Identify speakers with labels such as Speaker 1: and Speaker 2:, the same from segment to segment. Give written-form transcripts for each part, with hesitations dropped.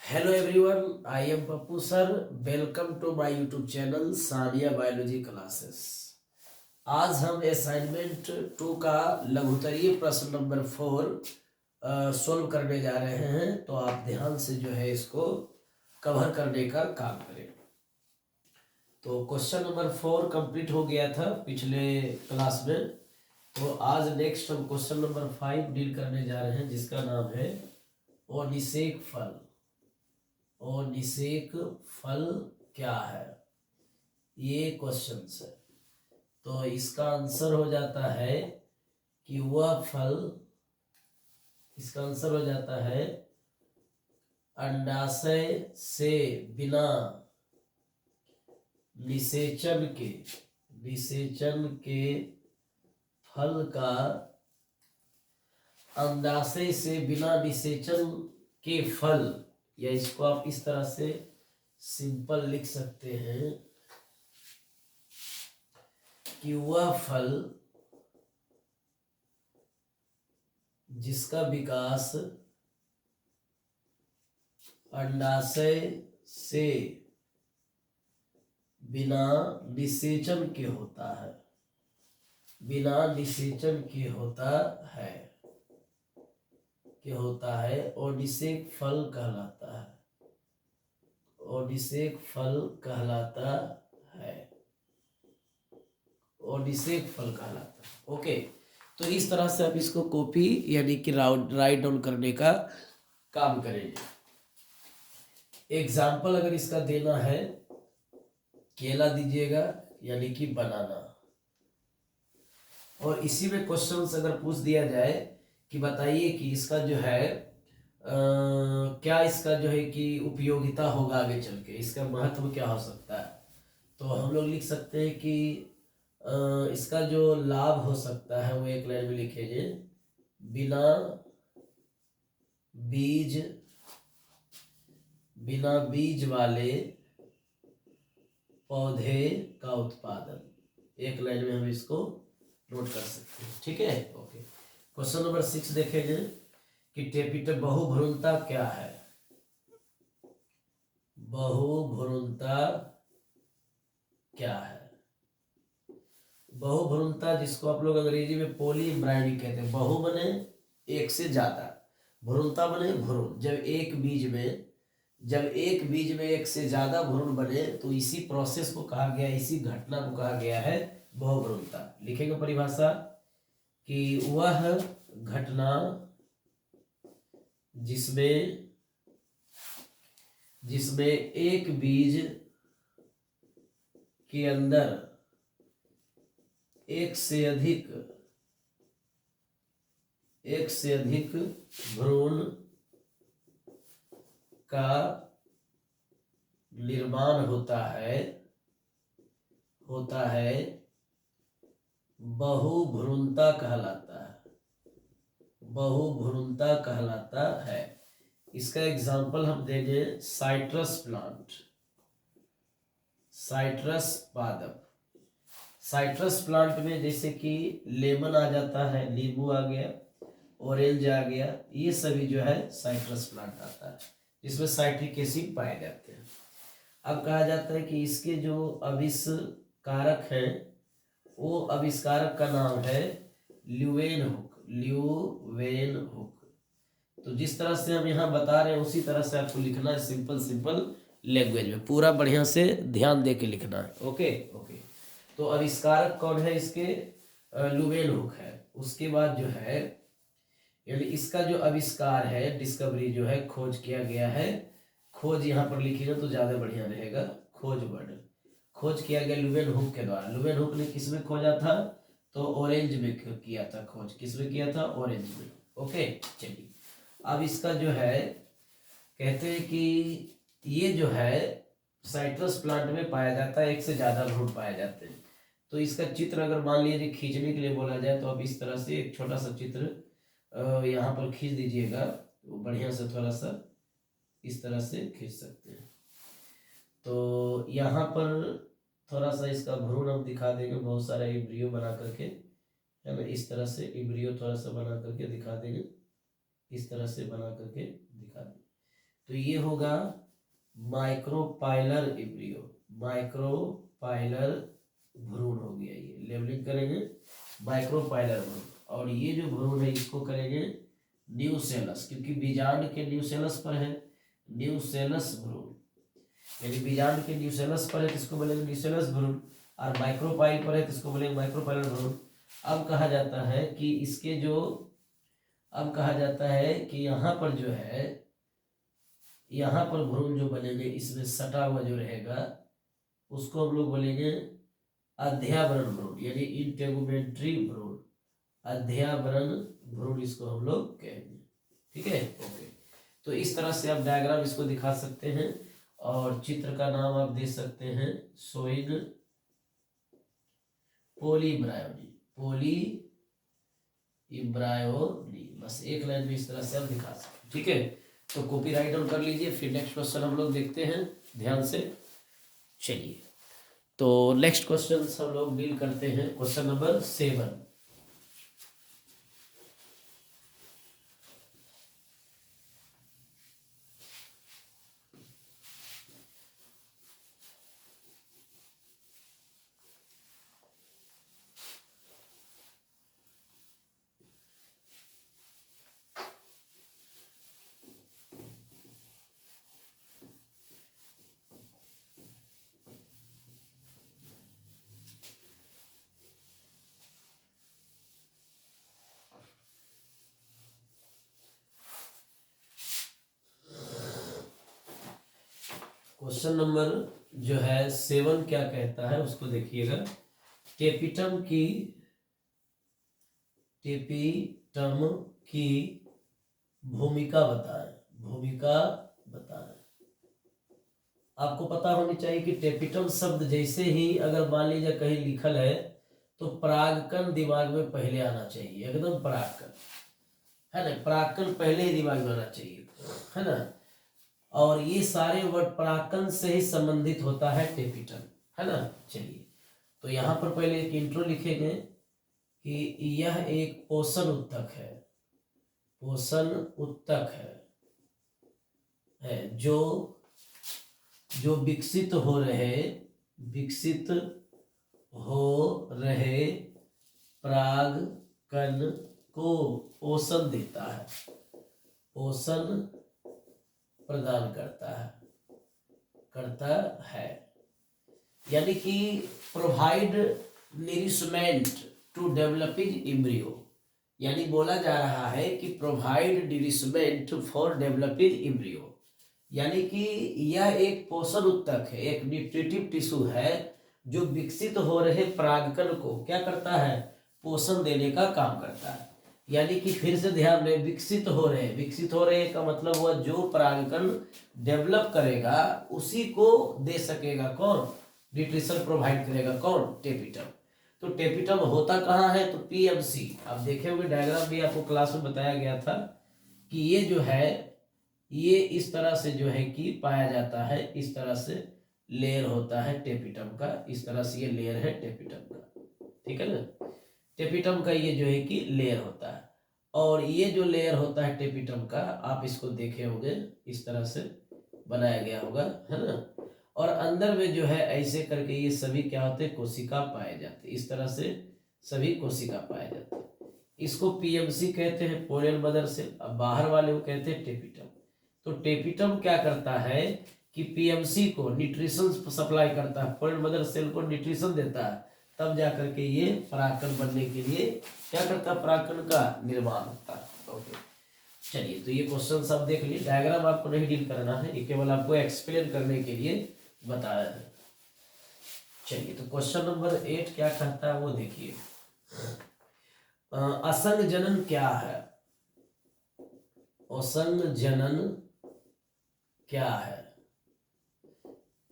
Speaker 1: Hello everyone, I am Pappu sir. Welcome to my YouTube channel Saniya biology classes. आज हम assignment 2 का लघुत्तरीय प्रश्न number 4 solve करने जा रहे हैं। तो आप ध्यान से जो है इसको कवर करने का काम करें। तो क्वेश्चन नंबर 4 कंप्लीट हो गया था पिछले क्लास में। तो आज नेक्स्ट हम क्वेश्चन नंबर 5 डील करने जा रहे हैं, जिसका नाम है ओनिसेक फल। ओनिसेक फल क्या है, ये क्वेश्चन है। तो इसका आंसर हो जाता है कि वह फल, इसका आंसर हो जाता है अंडाशय से बिना निषेचन के फल का, अंडाशय से बिना निषेचन के फल, या इसको आप इस तरह से सिंपल लिख सकते हैं कि वह फल जिसका विकास अंडाशय से बिना निषेचन के होता है, बिना निषेचन के होता है ओनिसेक फल कहलाता है। ओनिसेक फल कहलाता है। ओनिसेक फल कहलाता है। ओके, तो इस तरह से आप इसको कॉपी यानी कि राइट डाउन करने का काम करेंगे। एग्जाम्पल अगर इसका देना है, केला दीजिएगा यानी कि बनाना। और इसी में क्वेश्चंस अगर पूछ दिया जाए कि बताइए कि इसका जो है क्या इसका जो है कि उपयोगिता होगा आगे चल के, इसका महत्व क्या हो सकता है, तो हम लोग लिख सकते हैं कि इसका जो लाभ हो सकता है वो एक लाइन में लिखेंगे, बिना बीज वाले पौधे का उत्पादन। एक लाइन में हम इसको नोट कर सकते हैं। ठीक है, ओके। क्वेश्चन नंबर 6 देखेंगे कि टेपिटल बहुभ्रूणता क्या है। बहुभ्रूणता क्या है? बहुभ्रूणता जिसको आप लोग अंग्रेजी में पॉलीइम्ब्रायोडी कहते हैं। बहु बने एक से ज्यादा, भ्रूणता बने भ्रूण। जब एक बीज में एक से ज्यादा भ्रूण बने तो इसी प्रोसेस को कहा गया, इसी घटना को कहा गया है बहुभ्रूणता। लिखेंगे परिभाषा कि वह घटना जिसमें एक बीज के अंदर एक से अधिक भ्रूण का निर्माण होता है बहुभ्रूणता कहलाता है। इसका एग्जाम्पल हम देंगे साइट्रस पादप। साइट्रस प्लांट में जैसे कि लेमन आ जाता है, नींबू आ गया, ऑरेंज आ गया, ये सभी जो है साइट्रस प्लांट आता है, जिसमें साइट्रिक एसिड पाए जाते हैं। अब कहा जाता है कि इसके जो आविष्कारक हैं, वो आविष्कारक का नाम है ल्यूवेनहुक। तो जिस तरह से हम यहाँ बता रहे हैं उसी तरह से आपको लिखना है, सिंपल लैंग्वेज में, पूरा बढ़िया से ध्यान दे के लिखना है। ओके। तो आविष्कारक कौन है इसके? ल्यूवेनहुक है। उसके बाद जो है, यानी इसका जो आविष्कार है, डिस्कवरी जो है, खोज किया गया है। खोज यहाँ पर लिखिएगा तो ज्यादा बढ़िया रहेगा, खोज किया गया ल्यूवेनहुक के द्वारा। ल्यूवेनहुक ने किसमें खोजा था? तो ऑरेंज में किया था खोज। किसमें किया था? ऑरेंज में। ओके, चलिए अब इसका जो है, कहते हैं कि ये जो है साइट्रस प्लांट में पाया जाता है, एक से ज्यादा भ्रूण पाए जाते हैं। तो इसका चित्र अगर मान लीजिए खींचने के लिए बोला जाए तो अब इस तरह से एक छोटा सा चित्र यहाँ पर खींच दीजिएगा, तो बढ़िया से थोड़ा सा इस तरह से खींच सकते हैं। तो यहाँ पर थोड़ा सा इसका भ्रूण हम दिखा देंगे, बहुत सारा एम्ब्रियो बना करके, है ना, इस तरह से एम्ब्रियो थोड़ा सा बना करके दिखा देंगे। इस तरह से बना करके दिखा दें। तो ये होगा माइक्रोपाइलर इम्ब्रियो, माइक्रोपाइलर भ्रूण हो गया। ये लेबलिंग करेंगे माइक्रोपाइलर भ्रूण, और ये जो भ्रूण है इसको करेंगे न्यूसेलस, क्योंकि बीजांड के न्यूसेलस पर है, न्यूसेलस भ्रूण, यानी बीजांड के न्यूसेलस पर है किसको बोलेंगे न्यूसेलस भ्रूण, और माइक्रोपाइल पर है किसको बोलेंगे माइक्रोपाइलर भ्रूण। अब कहा जाता है कि इसके जो, अब कहा जाता है कि यहाँ पर जो है, यहाँ पर भ्रूण जो बनेंगे इसमें सटा हुआ जो रहेगा उसको हम लोग बोलेंगे अध्यावरण भ्रूण, यानी इंटेगुमेंट्री भ्रूण, अध्यावरण भ्रूण इसको हम लोग कहेंगे। ठीक है, ओके। तो इस तरह से आप डायग्राम इसको दिखा सकते हैं, और चित्र का नाम आप दे सकते हैं शोइंग पोलीइम्ब्रायोनी, पोलीइम्ब्रायोनी, बस एक लाइन में इस तरह से हम दिखा सकते। ठीक है, तो कॉपी राइट डाउन कर लीजिए। फिर नेक्स्ट क्वेश्चन हम लोग देखते हैं ध्यान से। चलिए, तो नेक्स्ट क्वेश्चन हम लोग डील करते हैं, क्वेश्चन नंबर 7। क्वेश्चन नंबर जो है 7 क्या कहता है उसको देखिएगा। टेपिटम की भूमिका बताएं, भूमिका बताएं। आपको पता होनी चाहिए कि टेपिटम शब्द जैसे ही अगर मान लीजिए कहीं लिखल है तो परागकण दिमाग में पहले आना चाहिए, एकदम परागकण, है ना, परागकण पहले ही दिमाग में आना चाहिए, है ना। और ये सारे वर्ड परागकण से ही संबंधित होता है टेपिटम, है ना। चलिए, तो यहाँ पर पहले एक इंट्रो लिखेंगे कि यह एक पोषण उत्तक है, पोषण उत्तक है जो विकसित हो रहे परागकण को पोषण देता है, पोषण प्रदान करता है, यानी कि provide nourishment to developing embryo, यानी बोला जा रहा है कि provide nourishment for developing embryo, यानी कि यह एक पोषण उत्तक है, एक न्यूट्रिटिव टिश्यू है जो विकसित हो रहे परागकण को क्या करता है, पोषण देने का काम करता है। यानी कि फिर से ध्यान दें, विकसित हो रहे का मतलब हुआ जो परागकण डेवलप करेगा उसी को दे सकेगा कौन, न्यूट्रिशन प्रोवाइड करेगा कौन, टेपिटम। तो टेपिटम होता कहाँ है, तो पीएमसी, आप देखे होंगे डायग्राम भी आपको क्लास में बताया गया था कि ये जो है ये इस तरह से जो है कि पाया जाता है, इस तरह से लेयर होता है टेपिटम का, इस तरह से ये लेयर है टेपिटम का, ठीक है ना। टेपिटम का ये जो है कि लेयर होता है, और ये जो लेयर होता है टेपिटम का, आप इसको देखे होंगे इस तरह से बनाया गया होगा, है ना। और अंदर में जो है ऐसे करके ये सभी क्या होते हैं, कोशिका पाए जाते हैं, इस तरह से सभी कोशिका पाए जाते हैं। इसको पीएमसी कहते हैं, पोरियल मदर सेल। अब बाहर वाले को कहते हैं टेपिटम। तो टेपिटम क्या करता है कि पीएमसी को न्यूट्रिशन सप्लाई करता है, पोरियल मदर सेल को न्यूट्रिशन देता है, तब जाकर के ये परागकण बनने के लिए क्या करता है, परागकण का निर्माण होता है। ओके, चलिए, तो ये क्वेश्चन सब देख लिए, डायग्राम आपको नहीं डील करना है, ये केवल आपको एक्सप्लेन करने के लिए बताया है। चलिए, तो क्वेश्चन नंबर 8 क्या कहता है वो देखिए। असंग जनन क्या है, असंग जनन क्या है,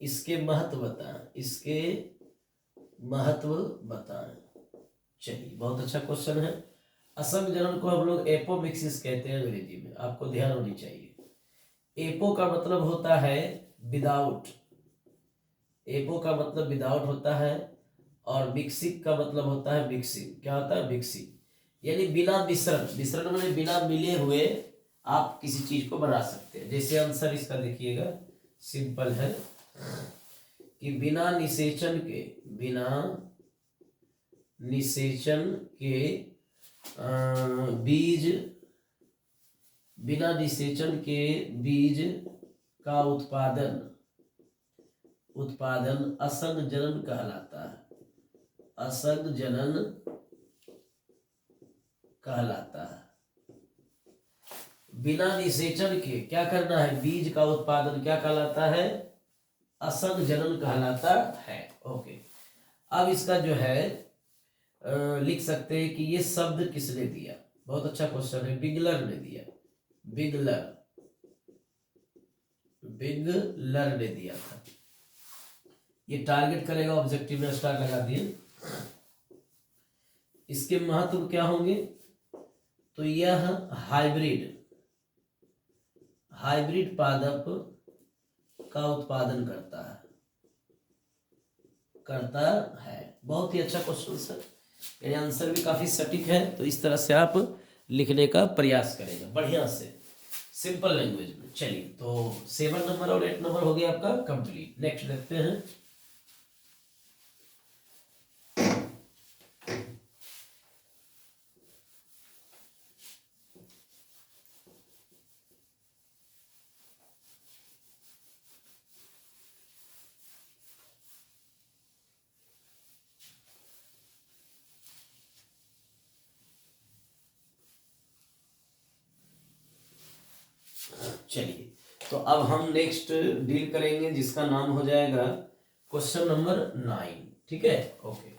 Speaker 1: इसके महत्व बताएं, इसके महत्व बताएं। चलिए, बहुत अच्छा क्वेश्चन है। असंग जनन को हम लोग एपोमिक्सिस कहते हैं अंग्रेजी में, आपको ध्यान होनी चाहिए। एपो का मतलब होता है विदाउट, एपो का मतलब विदाउट होता है, और मिक्सिक का मतलब होता है मिक्सिंग, क्या होता है, मिक्सिंग, यानी बिना मिश्रण, मिश्रण में बिना मिले हुए आप किसी चीज को बना सकते हैं। जैसे आंसर इसका देखिएगा, सिंपल है कि बिना निषेचन के बीज बिना निषेचन के बीज का उत्पादन असंग जनन कहलाता है। असंग जनन कहलाता है। बिना निषेचन के क्या करना है, बीज का उत्पादन क्या कहलाता है, असंग जनन कहलाता है। ओके, अब इसका जो है लिख सकते हैं कि ये शब्द किसने दिया। बहुत अच्छा क्वेश्चन है, बिगलर ने दिया। बिगलर ने दिया था। ये टारगेट करेगा, ऑब्जेक्टिव में स्टार लगा दिए। इसके महत्व क्या होंगे, तो यह हाइब्रिड पादप का उत्पादन करता है। बहुत ही अच्छा क्वेश्चन सर, ये आंसर भी काफी सटीक है। तो इस तरह से आप लिखने का प्रयास करेगा बढ़िया से, सिंपल लैंग्वेज में। चलिए, तो 7 नंबर और 8 नंबर हो गया आपका कंप्लीट। नेक्स्ट देखते हैं। चलिए, तो अब हम नेक्स्ट डील करेंगे जिसका नाम हो जाएगा क्वेश्चन नंबर 9। ठीक है, ओके।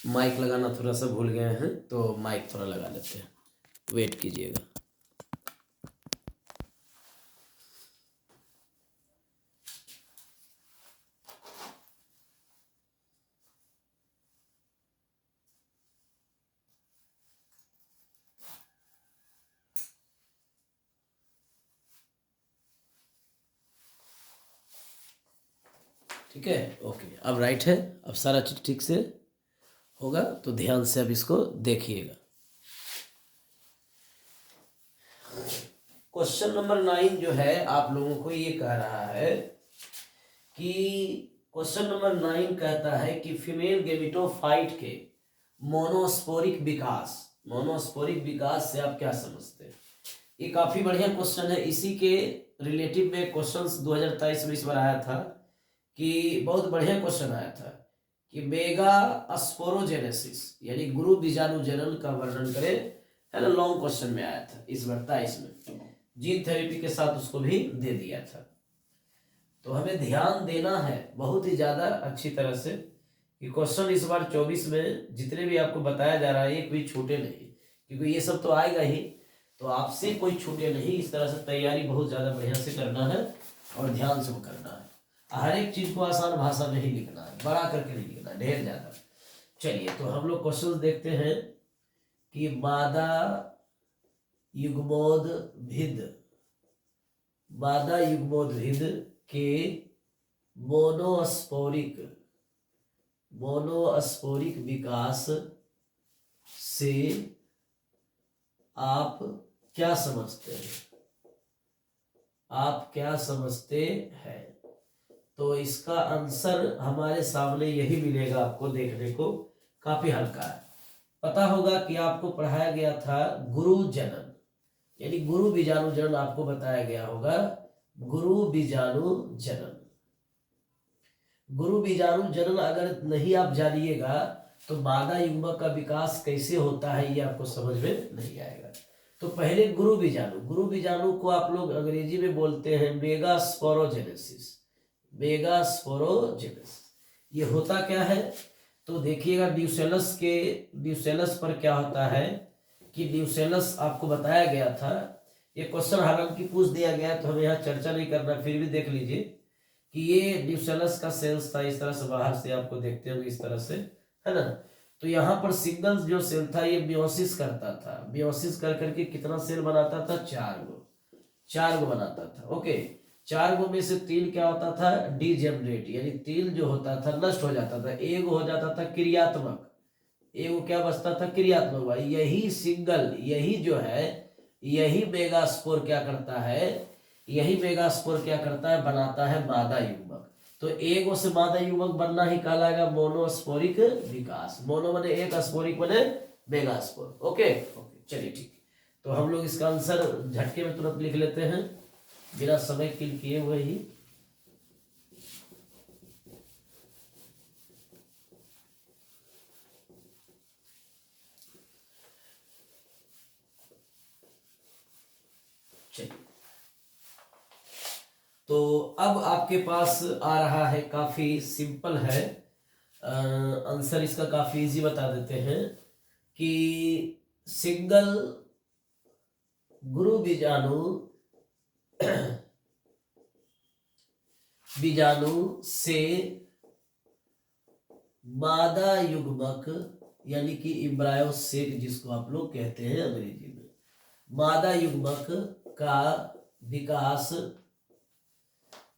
Speaker 1: माइक लगाना थोड़ा सा भूल गए हैं, तो माइक थोड़ा लगा लेते हैं, वेट कीजिएगा। ठीक है, ओके। अब राइट है, अब सारा चीज ठीक से होगा, तो ध्यान से अब इसको देखिएगा। क्वेश्चन नंबर 9 जो है आप लोगों को ये कह रहा है कि क्वेश्चन नंबर 9 कहता है कि फीमेल गेमिटोफाइट के मोनोस्पोरिक विकास से आप क्या समझते हैं। ये काफी बढ़िया क्वेश्चन है। इसी के रिलेटिव में क्वेश्चंस 2023 में इस बार आया था कि बहुत बढ़िया क्वेश्चन आया था कि मेगा स्पोरोजेनेसिस यानी गुरु बीजाणु जनन का वर्णन करे, है ना। लॉन्ग क्वेश्चन में आया था इस बार 23 में, जीन थेरेपी के साथ उसको भी दे दिया था। तो हमें ध्यान देना है बहुत ही ज्यादा अच्छी तरह से कि क्वेश्चन इस बार 24 में जितने भी आपको बताया जा रहा है एक भी छूटे नहीं, क्योंकि ये सब तो आएगा ही, तो आपसे कोई छूटे नहीं। इस तरह से तैयारी बहुत ज्यादा बढ़िया से करना है और ध्यान से करना है। हर एक चीज को आसान भाषा में ही लिखना है, बड़ा करके नहीं लिखना है, ढेर ज्यादा। चलिए, तो हम लोग क्वेश्चन देखते हैं कि मादा युग्मोद्भिद के मोनोस्पोरिक विकास से आप क्या समझते हैं। तो इसका आंसर हमारे सामने यही मिलेगा आपको देखने को, काफी हल्का है। पता होगा कि आपको पढ़ाया गया था गुरु जनन, यानी गुरु बीजाणु जनन आपको बताया गया होगा। गुरु बीजाणु जनन अगर नहीं आप जानिएगा तो मादा युग्मक का विकास कैसे होता है ये आपको समझ में नहीं आएगा। तो पहले गुरु बीजाणु को आप लोग अंग्रेजी में बोलते हैं मेगास्पोरोजेनेसिस। ये होता क्या है, तो देखिएगा ड्यूसेलस पर क्या होता है कि ड्यूसेलस आपको बताया गया था। ये क्वेश्चन हालांकि पूछ दिया गया तो हमें यहाँ चर्चा नहीं करना, फिर भी देख लीजिए कि ये ड्यूसेलस का सेल्स था। इस तरह से बाहर से आपको देखते होंगे इस तरह से, है ना। तो यहाँ पर सिंगल जो सेल था ये मियोसिस करता था। मियोसिस कर करके कितना सेल बनाता था, 4 गो बनाता था। ओके, 4 गो में से 3 क्या होता था, डीजेनरेट, यानी 3 जो होता था नष्ट हो जाता था। एक हो जाता था क्रियात्मक, एगो क्या बचता था, क्रियात्मक वायु। यही सिंगल, यही जो है, यही मेगास्पोर क्या करता है, यही मेगास्पोर क्या करता है, बनाता है मादा युग्मक। तो एगो से मादा युग्मक बनना ही कहलाएगा मोनोस्पोरिक विकास। मोनो बने एक, स्पोरिक बने मेगास्पोर। ओके ओके, चलिए ठीक है। तो हम लोग इसका आंसर झटके में तुरंत लिख लेते हैं, बिना समय किल किए हुए ही। तो अब आपके पास आ रहा है, काफी सिंपल है आंसर इसका, काफी इजी बता देते हैं कि सिंगल गुरु बीजाणु से मादा युग्मक, यानी कि इम्ब्रायो सेक जिसको आप लोग कहते हैं अंग्रेजी में, मादा युग्मक का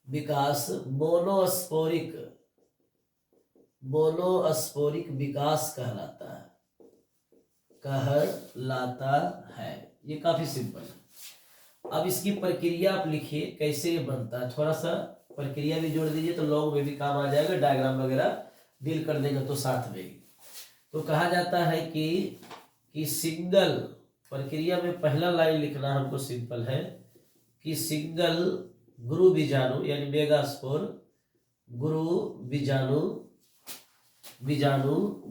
Speaker 1: विकास मोनोस्पोरिक विकास कहलाता है। ये काफी सिंपल है। अब इसकी प्रक्रिया आप लिखिए कैसे ये बनता है, थोड़ा सा प्रक्रिया भी जोड़ दीजिए तो लॉग में भी काम आ जाएगा, डायग्राम वगैरह डील कर देंगे तो साथ में ही। तो कहा जाता है कि सिंगल, प्रक्रिया में पहला लाइन लिखना हमको सिंपल है कि सिंगल गुरु बीजाणु यानी मेगास्पोर गुरु बीजाणु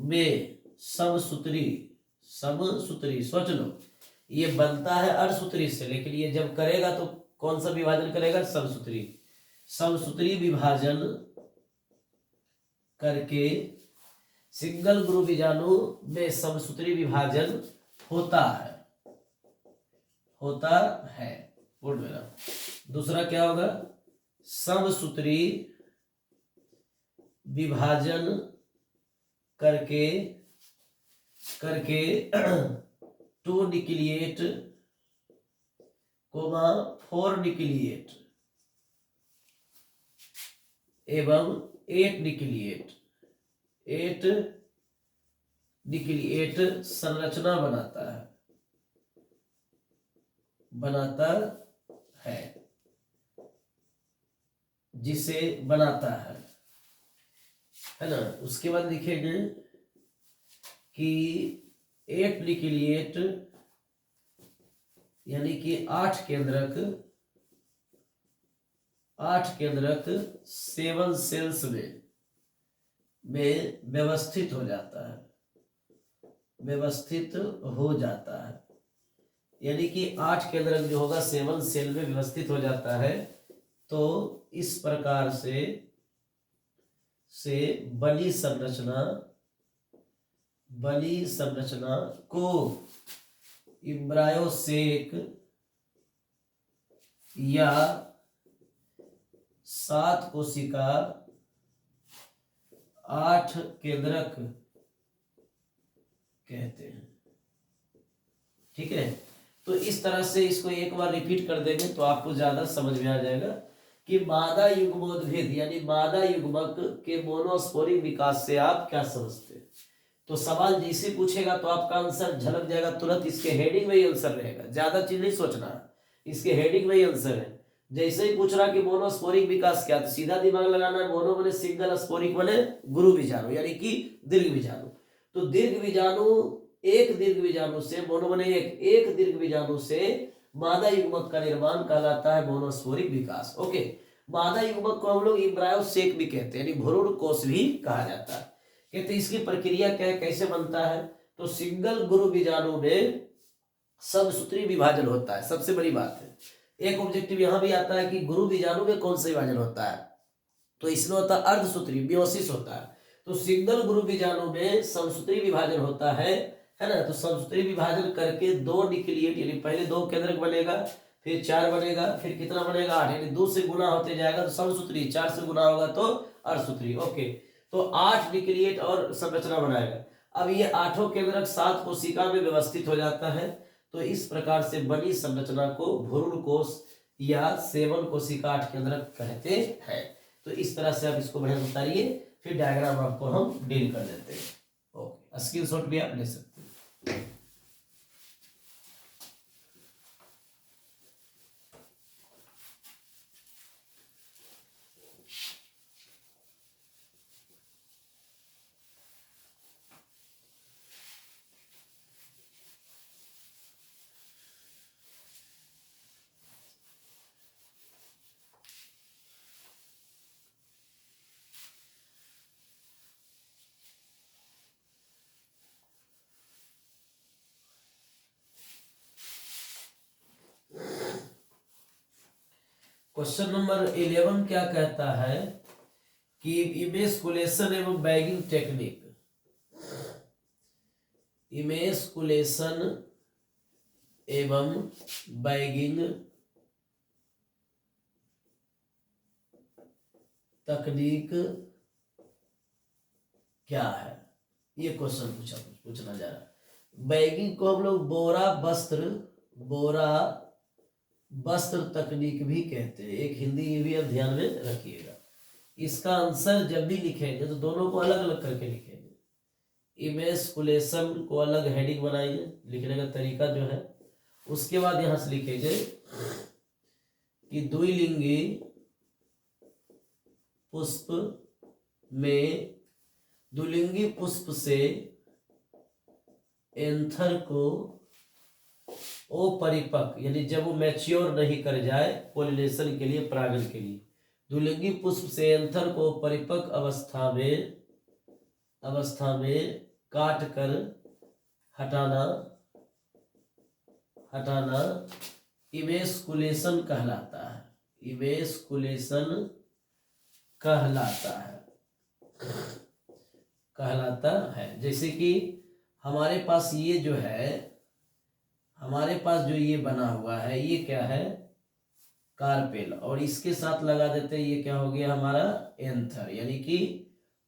Speaker 1: में समसूत्री, सोच लो ये बनता है अर्धसूत्री से, लेकिन ये जब करेगा तो कौन सा विभाजन करेगा, समसूत्री विभाजन करके सिंगल गुरु बीजाणु में समसूत्री विभाजन होता है। बोल मेरा दूसरा क्या होगा, समसूत्री विभाजन करके 2 न्यूक्लिएट, 4 न्यूक्लिएट एवं 8 न्यूक्लिएट संरचना बनाता है, जिसे बनाता है ना। उसके बाद लिखेंगे कि 8 न्यूक्लिएट यानी कि 8 केंद्रक 7 सेल्स में व्यवस्थित हो जाता है, यानी कि 8 केंद्रक जो होगा 7 सेल में व्यवस्थित हो जाता है। तो इस प्रकार से बली संरचना को इम्ब्रायोसेक या 7 कोशिका 8 केंद्रक कहते हैं। ठीक है, तो इस तरह से इसको एक बार रिपीट कर देंगे तो आपको ज्यादा समझ में आ जाएगा कि मादा युग्मोद्भेद यानी मादा युग्मक के मोनोस्पोरिक विकास से आप क्या समझते हैं। तो सवाल जैसे पूछेगा तो आपका आंसर झलक जाएगा तुरंत, इसके हेडिंग में ही आंसर रहेगा, ज्यादा चीज नहीं सोचना, इसके हेडिंग में ही आंसर है। जैसे ही पूछ रहा कि मोनोस्पोरिक विकास क्या, तो सीधा दिमाग लगाना है मोनो बने सिंगल, स्पोरिक बने गुरु बीजाणु यानी कि दीर्घ बीजाणु। तो दीर्घ बीजाणु, एक दीर्घ बीजाणु से, मोनो बने एक दीर्घ बीजाणु से मादा युग्मक का निर्माण कहलाता है मोनोस्पोरिक विकास। ओके, मादा युग्मक को हम लोग इम्ब्रायोसेक भी कहते हैं, यानी भ्रूण कोष भी कहा जाता है। कहते इसकी प्रक्रिया क्या है, कैसे बनता है। तो सिंगल गुरु बीजाणु में समसूत्री विभाजन होता है, सबसे बड़ी बात है। एक ऑब्जेक्टिव यहां भी आता है कि गुरु बीजाणु में कौन सा विभाजन होता है, तो इसमें होता है अर्धसूत्री, मियोसिस होता है। तो सिंगल गुरु बीजाणु में समसूत्री विभाजन होता है ना। तो समसूत्री विभाजन करके 2 न्यूक्लिएट यानी पहले 2 केंद्रक बनेगा, फिर 4 बनेगा, फिर कितना बनेगा 8, यानी 2 से गुना होते जाएगा तो समसूत्री, 4 से गुना होगा तो अर्धसूत्री। ओके, तो 8 न्यूक्लिएट और संरचना बनाएगा। अब ये 8 केंद्रक 7 कोशिका में व्यवस्थित हो जाता है। तो इस प्रकार से बनी संरचना को भ्रूण कोष या 7 कोशिका 8 केंद्रक कहते हैं। तो इस तरह से आप इसको बढ़िया उतारिए, फिर डायग्राम आपको हम डील कर देते हैं। ओके। स्क्रीनशॉट भी आप ले सकते हैं। क्वेश्चन नंबर 11 क्या कहता है कि इमेस्कुलेशन एवं बैगिंग टेक्निक, इमेस्कुलेशन एवं बैगिंग तकनीक क्या है, ये क्वेश्चन पूछना जा रहा है। बैगिंग को हम लोग बोरा वस्त्र तकनीक भी कहते हैं, एक हिंदी ये भी आप ध्यान में रखिएगा। इसका आंसर जब भी लिखेंगे तो दोनों को अलग अलग करके लिखेंगे। इमेस्कुलेशन को अलग हेडिंग बनाइए, लिखने का तरीका जो है। उसके बाद यहां से लिखेंगे कि द्विलिंगी पुष्प में द्विलिंगी पुष्प से एंथर को अपरिपक्व, यानी जब वो मैच्योर नहीं कर जाए पोलिनेशन के लिए, परागण के लिए, द्विलिंगी पुष्प से एंथर को परिपक्व अवस्था में काट कर हटाना इमेस्कुलेशन कहलाता है। इमेस्कुलेशन कहलाता है। जैसे कि हमारे पास ये जो है, हमारे पास जो ये बना हुआ है, ये क्या है, कार्पेल, और इसके साथ लगा देते हैं, ये क्या हो गया हमारा एंथर, यानी कि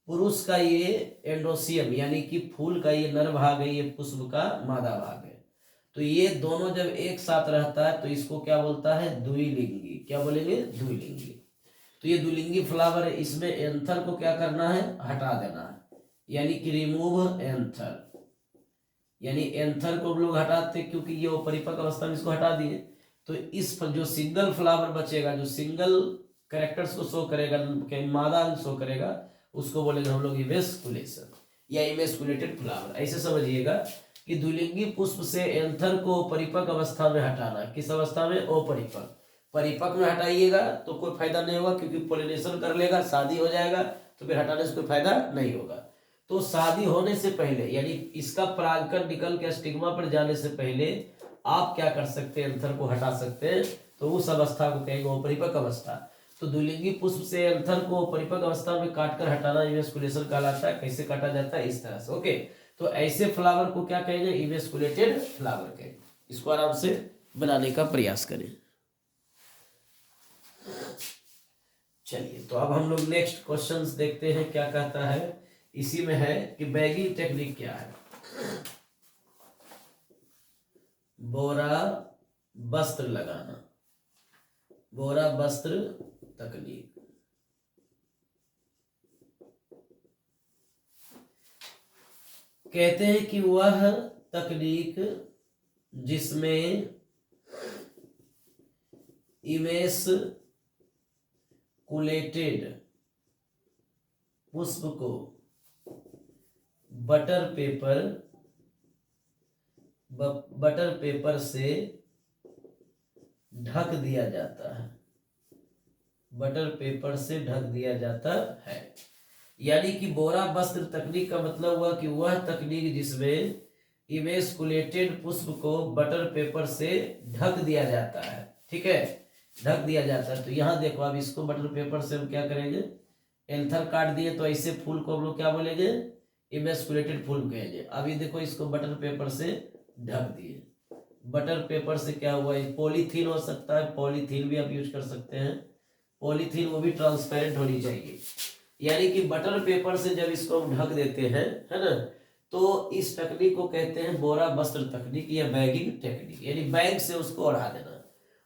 Speaker 1: पुरुष का ये एंडोसियम, यानी कि फूल का ये नर भाग है, ये पुष्प का मादा भाग है। तो ये दोनों जब एक साथ रहता है तो इसको क्या बोलता है, द्विलिंगी। क्या बोलेंगे, द्विलिंगी। तो ये द्विलिंगी फ्लावर है, इसमें एंथर को क्या करना है, हटा देना है, यानी कि रिमूव एंथर। यानी एंथर को हम लोग हटाते क्योंकि ये परिपक्व अवस्था में इसको हटा दिए, तो इस पर जो सिंगल फ्लावर बचेगा, जो सिंगल कैरेक्टर्स को शो करेगा, मादा अंग शो करेगा, उसको बोलेंगे हम लोग इमेस्कुलेशन या इमेस्कुलेटेड फ्लावर। ऐसे समझिएगा कि द्विलिंगी पुष्प से एंथर को परिपक्व अवस्था में हटाना। किस अवस्था में, अपरिपक्व। परिपक्व में हटाइएगा तो कोई फायदा नहीं होगा, क्योंकि पोलिनेशन कर लेगा, शादी हो जाएगा, तो फिर हटाने से कोई फायदा नहीं होगा। तो शादी होने से पहले, यानी इसका परागकण निकल के स्टिग्मा पर जाने से पहले आप क्या कर सकते हैं, एंथर को हटा सकते हैं। तो उस अवस्था को कहेंगे अपरिपक्व अवस्था। तो द्विलिंगी पुष्प से एंथर को परिपक्व अवस्था में काटकर हटाना इमेस्कुलेशन कहलाता है। कैसे काटा जाता है, इस तरह से। ओके, तो ऐसे फ्लावर को क्या कहेंगे, इमेस्कुलेटेड फ्लावर कहेंगे। इसको आराम से बनाने का प्रयास करें। चलिए, तो अब हम लोग नेक्स्ट क्वेश्चंस देखते हैं क्या कहता है। इसी में है कि बैगिंग टेक्निक क्या है। बोरा वस्त्र लगाना, बोरा वस्त्र तकनीक। कहते हैं कि वह तकनीक जिसमें इमेस्कुलेटेड पुष्प को बटर पेपर से ढक दिया जाता है, बटर पेपर से ढक दिया जाता है। यानी कि बोरा वस्त्र तकनीक का मतलब हुआ कि वह तकनीक जिसमें इमेस्कुलेटेड पुष्प को बटर पेपर से ढक दिया जाता है। ठीक है, ढक दिया जाता है। तो यहाँ देखो, अब इसको बटर पेपर से हम क्या करेंगे, एंथर काट दिए, तो ऐसे फूल को हम लोग क्या बोलेंगे, इमेस्कुलेटेड फूल कहेंगे। अभी देखो, इसको बटर पेपर से ढक दिए। बटर पेपर से क्या हुआ, पॉलीथीन हो सकता है, पॉलीथीन भी आप यूज कर सकते हैं। पॉलीथीन वो भी ट्रांसपेरेंट होनी चाहिए। यानी कि बटर पेपर से जब इसको हम ढक देते हैं, है ना, तो इस टेक्निक को कहते हैं बोरा वस्त्र तकनीक या बैगिंग टेक्निक। यानी बैग से उसको ओढ़ा देना,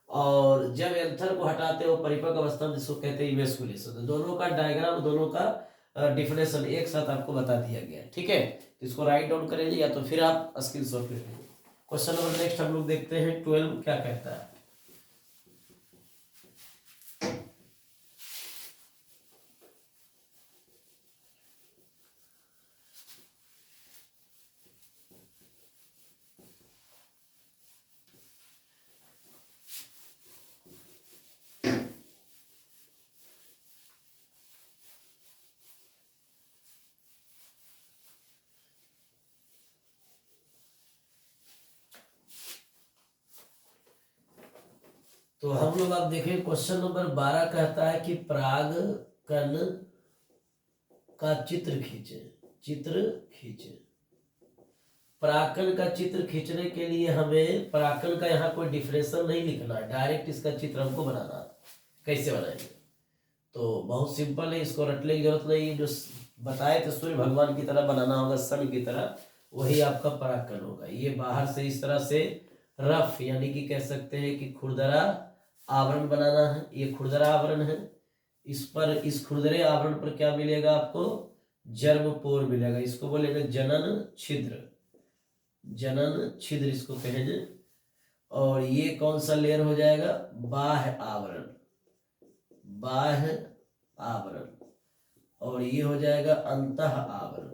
Speaker 1: और जब एंथर को हटाते हो परिपक्व अवस्था में, जिसको कहते हैं इमेस्कुलेशन। दोनों का डायग्राम, दोनों का डिफिनेशन एक साथ आपको बता दिया गया है। ठीक है, इसको राइट डाउन करेंगे या तो फिर आप स्क्रीनशॉट ले लेंगे। क्वेश्चन नंबर नेक्स्ट हम लोग देखते हैं 12 क्या कहता है। तो हम लोग आप देखें क्वेश्चन नंबर 12 कहता है कि पराग कण का चित्र खींचे। परागकण का चित्र खींचने के लिए हमें परागकण का यहाँ कोई डिफरेंशियल नहीं लिखना है, डायरेक्ट इसका चित्र हमको बनाना है। कैसे बनाएंगे? तो बहुत सिंपल है, इसको रटने की जरूरत नहीं है। जो बताए थे सूर्य भगवान की तरह बनाना होगा, सन की तरह, वही आपका परागकण होगा। ये बाहर से इस तरह से रफ यानी कि कह सकते हैं कि खुरदरा आवरण बनाना है। ये खुरदरा आवरण है, इस खुरदरे आवरण पर क्या मिलेगा आपको? जर्मपोर मिलेगा। इसको बोलेंगे जनन छिद्र इसको कहेंगे। और ये कौन सा लेयर हो जाएगा? बाह्य आवरण। और ये हो जाएगा अंतः आवरण।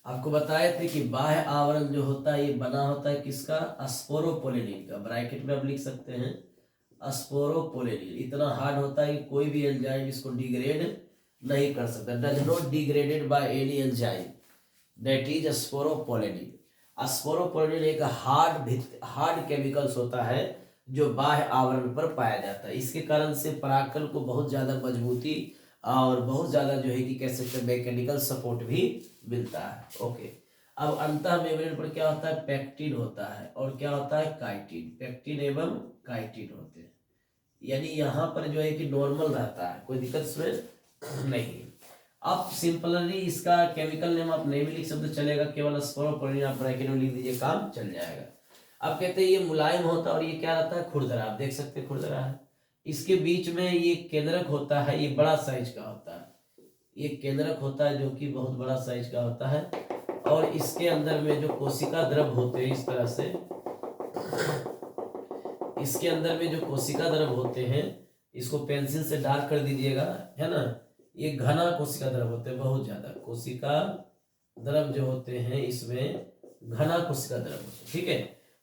Speaker 1: आपको बताए थे कि बाह्य आवरण जो होता है ये बना होता है किसका? स्पोरोपोलिनिन का। ब्रैकेट में आप लिख सकते हैं स्पोरोपोलिनिन। इतना हार्ड होता है कि कोई भी एंजाइम इसको डिग्रेड नहीं कर सकता। Does not degraded by any enzyme, that is sporopollenin. Sporopollenin एक हार्ड केमिकल्स होता है जो बाह्य आवरण पर पाया जाता है। इसके कारण से परागकण को बहुत ज्यादा मजबूती और बहुत ज्यादा जो है कि कह सकते हैं मैकेनिकल सपोर्ट भी मिलता है। ओके, अब अंतः मेम्ब्रेन पर क्या होता है? पेक्टिन होता है। और क्या होता है? काइटिन। पेक्टिन एवं काइटिन होते हैं। यानी यहाँ पर जो है कि नॉर्मल रहता है, कोई दिक्कत इसमें नहीं। अब सिंपली इसका केमिकल नेम आप नहीं भी लिख सकते चलेगा, केवल स्पोरोपोलिन आप ब्रैकेट में लिख दीजिए, काम चल जाएगा। अब कहते हैं ये मुलायम होता है और ये क्या रहता है? खुरदरा। आप देख सकते हैं खुरदरा है। इसके बीच में ये केंद्रक होता है, ये बड़ा साइज का होता है। ये केंद्रक होता है जो कि बहुत बड़ा साइज का होता है। और इसके अंदर में जो कोशिका द्रव होते हैं इस तरह से, इसके अंदर में जो कोशिका द्रव होते हैं, इसको पेंसिल से डार्क कर दीजिएगा, है ना। ये घना कोशिका द्रव होते हैं, बहुत ज्यादा कोशिका द्रव जो होते हैं इसमें घना कोशिका द्रव होते हैं। ठीक है,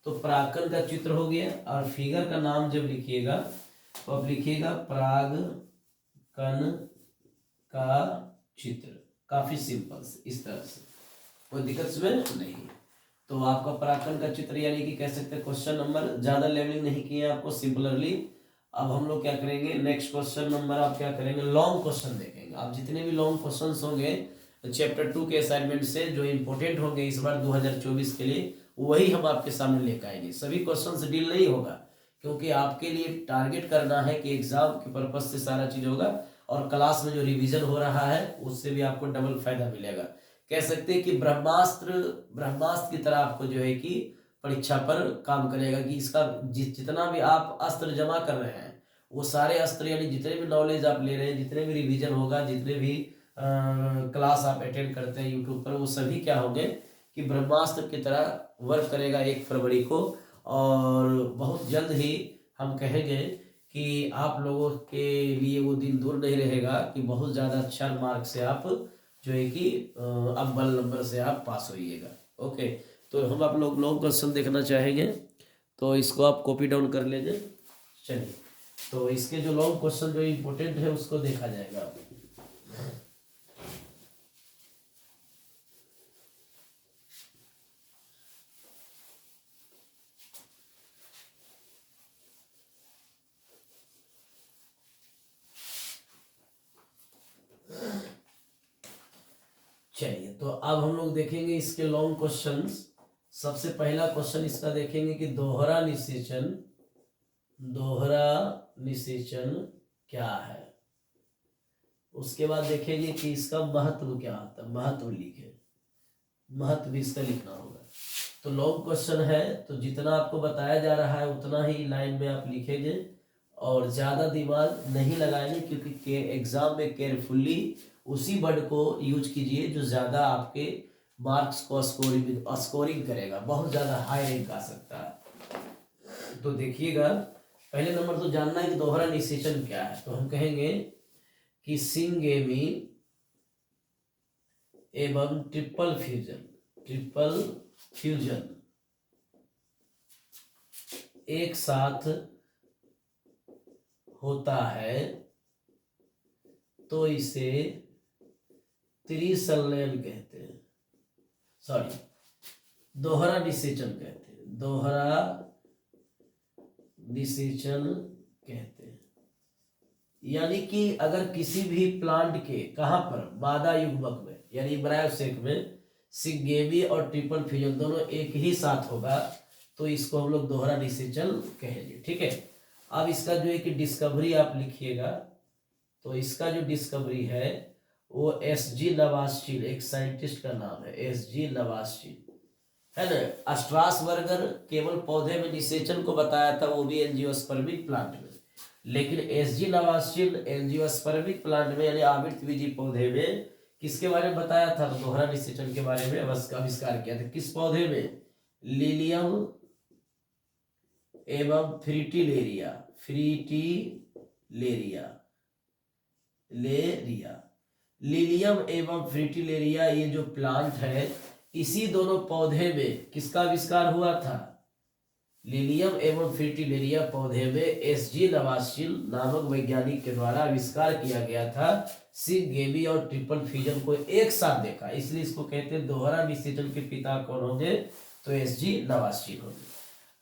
Speaker 1: तो परागकण का चित्र हो गया। और फिगर का नाम जब लिखिएगा तो अब लिखिएगा परागकण का चित्र। काफी सिंपल से इस तरह से, कोई दिक्कत इसमें नहीं। तो आपका परागकण का चित्र यानी कि कह सकते हैं क्वेश्चन नंबर ज्यादा लेवलिंग नहीं किए आपको, सिंपलरली। अब हम लोग क्या करेंगे, नेक्स्ट क्वेश्चन नंबर आप क्या करेंगे, लॉन्ग क्वेश्चन देखेंगे। आप जितने भी लॉन्ग क्वेश्चंस होंगे चैप्टर 2 के असाइनमेंट से जो इंपॉर्टेंट होंगे इस बार 2024 के लिए, वही हम आपके सामने लेकर आएंगे। सभी क्वेश्चंस डील नहीं होगा, क्योंकि आपके लिए टारगेट करना है कि एग्जाम के पर्पज से सारा चीज होगा। और क्लास में जो रिवीजन हो रहा है उससे भी आपको डबल फायदा मिलेगा। कह सकते हैं कि ब्रह्मास्त्र की तरह आपको जो है कि परीक्षा पर काम करेगा कि इसका जितना भी आप अस्त्र जमा कर रहे हैं वो सारे अस्त्र यानी जितने भी नॉलेज आप ले रहे हैं, जितने भी रिवीजन होगा, जितने भी क्लास आप अटेंड करते हैं यूट्यूब पर, वो सभी क्या होंगे कि ब्रह्मास्त्र की तरह वर्क करेगा 1 फरवरी को। और बहुत जल्द ही हम कहेंगे कि आप लोगों के लिए वो दिन दूर नहीं रहेगा कि बहुत ज़्यादा अच्छा मार्क से आप जो है कि अव्वल नंबर से आप पास होइएगा। ओके, तो हम आप लोग लॉन्ग क्वेश्चन देखना चाहेंगे तो इसको आप कॉपी डाउन कर लीजिए। चलिए, तो इसके जो लॉन्ग क्वेश्चन जो इम्पोर्टेंट है उसको देखा जाएगा। चलिए, तो अब हम लोग देखेंगे इसके लॉन्ग क्वेश्चंस। सबसे पहला क्वेश्चन इसका देखेंगे कि दोहरा निषेचन क्या है। उसके बाद देखेंगे कि इसका महत्व क्या होता है, महत्व लिखे, महत्व भी इसका लिखना होगा। तो लॉन्ग क्वेश्चन है तो जितना आपको बताया जा रहा है उतना ही लाइन में आप लिखेंगे और ज़्यादा दिमाग नहीं लगाएंगे, क्योंकि एग्जाम में केयरफुली उसी वर्ड को यूज कीजिए जो ज़्यादा आपके मार्क्स को स्कोरिंग करेगा, बहुत ज़्यादा हाई रैंक आ सकता है। तो देखिएगा, पहले नंबर तो जानना है कि दोहरा निषेचन क्या है। तो हम कहेंगे कि सिंगेमी एवं ट्रिपल फ्यूजन एक साथ होता है तो इसे त्रिसंलयन कहते हैं, सॉरी दोहरा निषेचन कहते हैं, दोहरा निषेचन कहते हैं। यानी कि अगर किसी भी प्लांट के कहाँ पर मादा युग्मक में यानी ब्रायोसेक में सिंगेमी और ट्रिपल फ्यूजन दोनों एक ही साथ होगा तो इसको हम लोग दोहरा निषेचन कहेंगे। ठीक है, अब इसका जो एक डिस्कवरी आप लिखिएगा, तो इसका जो डिस्कवरी है वो एसजी लवास्चिन, एक साइंटिस्ट का नाम है एसजी लवास्चिन, है ना। स्ट्रासबर्गर केवल पौधे में निषेचन को बताया था, वो भी एंजियोस्पर्मिक प्लांट में, लेकिन एसजी लवास्चिन एंजियोस्पर्मिक प्लांट में यानी आवृतबीजी पौधे में किसके बारे में बताया था? तो दोहरा निषेचन के बारे में आविष्कार किया था। किस पौधे में? लिलियम एवं फ्रिटिलेरिया लिलियम एवं फ्रिटिलेरिया, ये जो प्लांट है इसी दोनों पौधे में किसका आविष्कार हुआ था? लिलियम एवं फ्रिटिलेरिया पौधे में एसजी लवास्चिन नामक वैज्ञानिक के द्वारा आविष्कार किया गया था। सिंगेमी और ट्रिपल फ्यूजन को एक साथ देखा, इसलिए इसको कहते हैं दोहरा निषेचन के पिता कौन होंगे? तो एसजी लवास्चिन होंगे।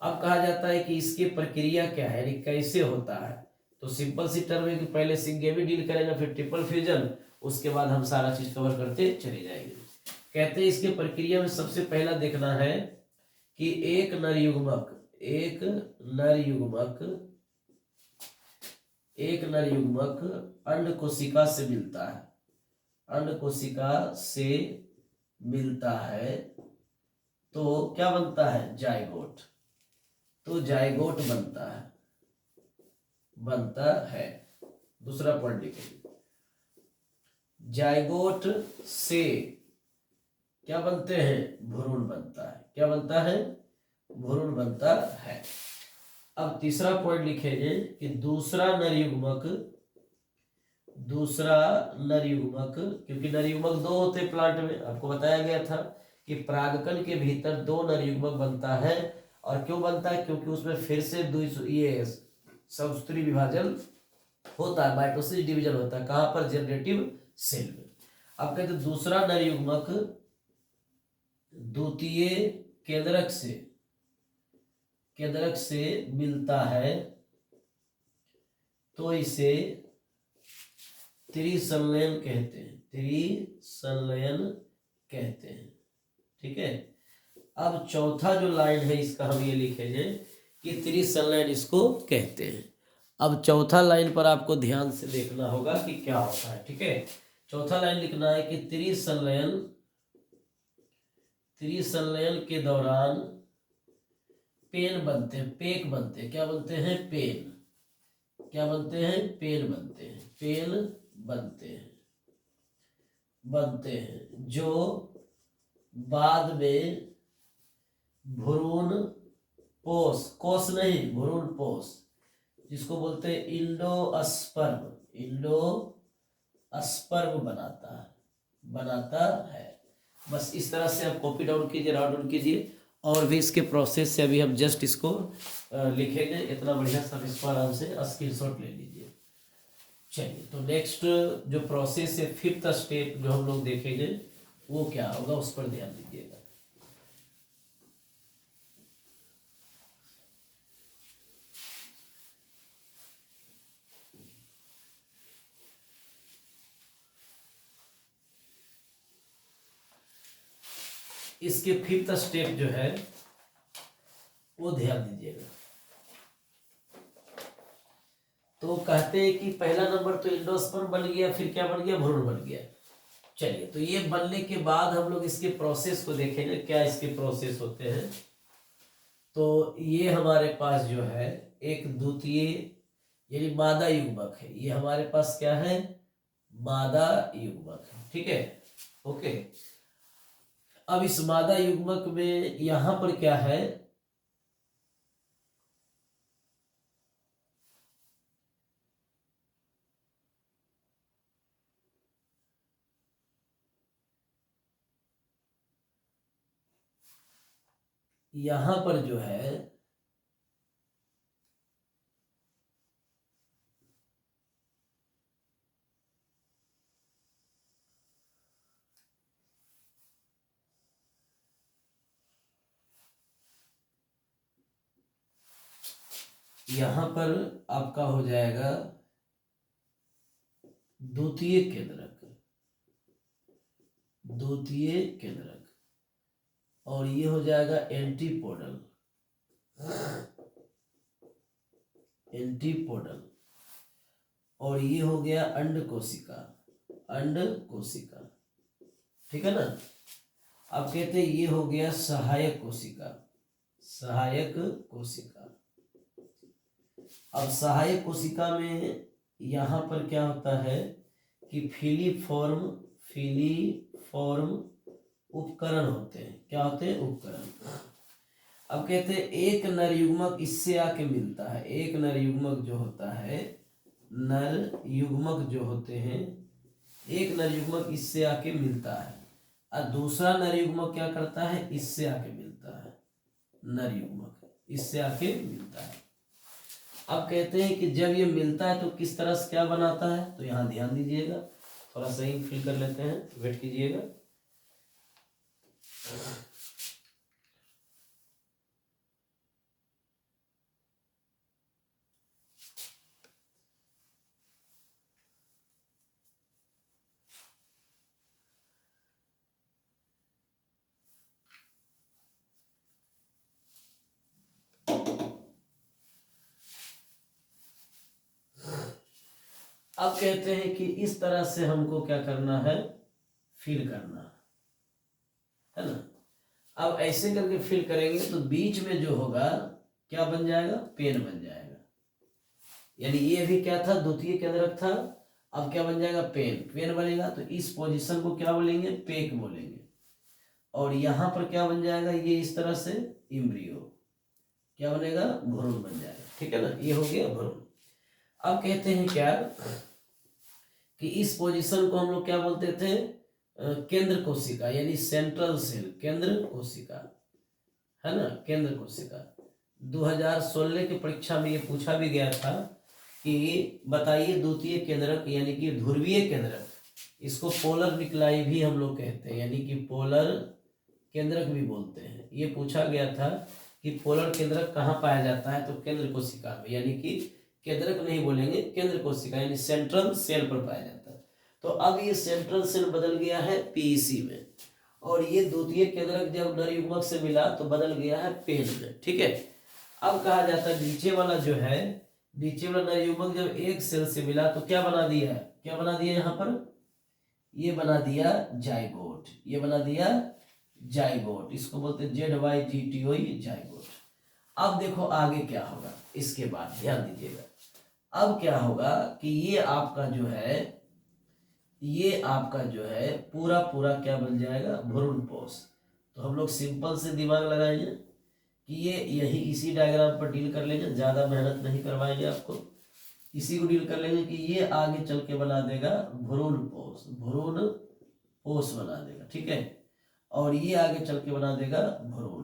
Speaker 1: अब कहा जाता है कि इसकी प्रक्रिया क्या है, यानी कैसे होता है। तो सिंपल सी टर्म है कि पहले सिंगेमी डील करेंगे, फिर ट्रिपल फ्यूजन, उसके बाद हम सारा चीज कवर करते चले जाएंगे। कहते हैं इसके प्रक्रिया में सबसे पहला देखना है कि एक नर युग्मक अंड कोशिका से मिलता है, अंड कोशिका से मिलता है तो क्या बनता है? जाइगोट। तो जाइगोट बनता है। दूसरा पॉइंट लिखेंगे, जाइगोट से क्या बनते हैं? भ्रूण बनता है। क्या बनता है? भ्रूण बनता है। अब तीसरा पॉइंट लिखेंगे कि दूसरा नर युग्मक, क्योंकि नर युग्मक दो होते प्लांट में, आपको बताया गया था कि परागकण के भीतर दो नर युग्मक बनता है। और क्यों बनता है? क्योंकि उसमें फिर से ये सबस्त्री विभाजन होता है, माइटोसिस डिवीजन होता है। कहां पर? जनरेटिव सेल में। अब कहते हैं दूसरा नर युग्मक द्वितीय केंद्रक से मिलता है तो इसे त्रिसंलयन कहते हैं। ठीक है, अब चौथा जो लाइन है इसका हम ये लिखेंगे कि त्रिसंलयन इसको कहते हैं। अब चौथा लाइन पर आपको ध्यान से देखना होगा कि क्या होता है। ठीक है, चौथा लाइन लिखना है कि त्रिसंलयन के दौरान पेन बनते हैं, पेक बनते हैं। क्या बनते हैं? पेन। क्या बनते हैं? पेन बनते हैं जो बाद में भ्रूण पोष जिसको बोलते हैं इंडोस्पर्म बनाता है। बस इस तरह से आप कॉपी डाउन कीजिए, राउंड डाउन कीजिए, और भी इसके प्रोसेस से अभी हम जस्ट इसको लिखेंगे। इतना बढ़िया सब इसको आराम से स्क्रीनशॉट ले लीजिए। चलिए, तो नेक्स्ट जो प्रोसेस है, फिफ्थ स्टेप जो हम लोग देखेंगे वो क्या होगा, उस पर ध्यान दीजिएगा। इसके फिफ्थ स्टेप जो है वो ध्यान दीजिएगा। तो कहते हैं कि पहला नंबर तो इंडोस्पर्म बन गया, फिर क्या बन गया? भ्रूण बन गया। चलिए, तो ये बनने के बाद हम लोग इसके प्रोसेस को देखेंगे, क्या इसके प्रोसेस होते हैं। तो ये हमारे पास जो है एक द्वितीय यानी मादा युग्मक है। ये हमारे पास क्या है, मादा युग्मक है, ठीक है, ओके। अब इस मादा युग्मक में यहां पर क्या है, यहां पर जो है यहां पर आपका हो जाएगा द्वितीय केंद्रक, द्वितीय केंद्रक, और ये हो जाएगा एंटीपोडल, एंटीपोडल, और ये हो गया अंड कोशिका, अंड कोशिका, ठीक है ना। अब कहते हैं ये हो गया सहायक कोशिका, सहायक कोशिका। अब सहायक कोशिका में यहां पर क्या होता है कि फिलीफॉर्म, फिलीफॉर्म उपकरण होते हैं। क्या होते हैं, उपकरण। अब कहते हैं एक नर युग्मक इससे आके मिलता है, एक नर युग्मक जो होता है, नर युग्मक जो होते हैं, एक नर युग्मक इससे आके मिलता है, और दूसरा नर युग्मक क्या करता है, इससे आके मिलता है, नर युग्मक इससे आके मिलता है। अब कहते हैं कि जब ये मिलता है तो किस तरह से क्या बनाता है, तो यहां ध्यान दीजिएगा, थोड़ा सही फिल कर लेते हैं, वेट कीजिएगा। अब कहते हैं कि इस तरह से हमको क्या करना है, फिल करना है ना। अब ऐसे करके फिल करेंगे तो बीच में जो होगा क्या बन जाएगा, पेन बन जाएगा। यानी ये भी क्या था, द्वितीय केंद्रक था, अब क्या बन जाएगा, पेन, पेन बनेगा। तो इस पोजीशन को क्या बोलेंगे, पेक बोलेंगे। और यहां पर क्या बन जाएगा, ये इस तरह से इम्ब्रियो, क्या बनेगा, भ्रूण बन जाएगा, ठीक है ना, ये हो गया भ्रूण। अब कहते हैं क्या कि इस पोजीशन को हम लोग क्या बोलते थे, केंद्र कोशिका, यानी सेंट्रल सेल, केंद्र कोशिका, है ना, केंद्र कोशिका। 2016 की परीक्षा में ये पूछा भी गया था कि बताइए द्वितीय केंद्रक यानी कि ध्रुवीय केंद्रक, इसको पोलर निकलाई भी हम लोग कहते हैं, यानी कि पोलर केंद्रक भी बोलते हैं। ये पूछा गया था कि पोलर केंद्रक कहाँ पाया जाता है, तो केंद्र कोशिका में, यानी कि केंद्रक नहीं बोलेंगे, केंद्र कोशिका यानी सेंट्रल सेल पर पाया जाता है। तो अब ये सेंट्रल सेल बदल गया है पीईसी में, और ये द्वितीय केंद्रक जब नर युग्मक से मिला तो बदल गया है पेन में, ठीक है। अब कहा जाता है नीचे वाला जो है, नीचे वाला नर युग्मक जब एक सेल से मिला तो क्या बना दिया है, क्या बना दिया यहाँ पर, ये बना दिया जाइगोट, ये बना दिया जाइगोट, इसको बोलते हैं ZYGOT, जाइगोट। अब देखो आगे क्या होगा, इसके बाद ध्यान दीजिएगा। अब क्या होगा कि ये आपका जो है, ये आपका जो है पूरा पूरा क्या बन जाएगा, भ्रूणपोष। तो हम लोग सिंपल से दिमाग लगाएंगे कि ये यही इसी डायग्राम पर डील कर लेंगे, ज़्यादा मेहनत नहीं करवाएंगे आपको, इसी को डील कर लेंगे कि ये आगे चल के बना देगा भ्रूणपोष, भ्रूणपोष बना देगा, ठीक है, और ये आगे चल के बना देगा भ्रूण।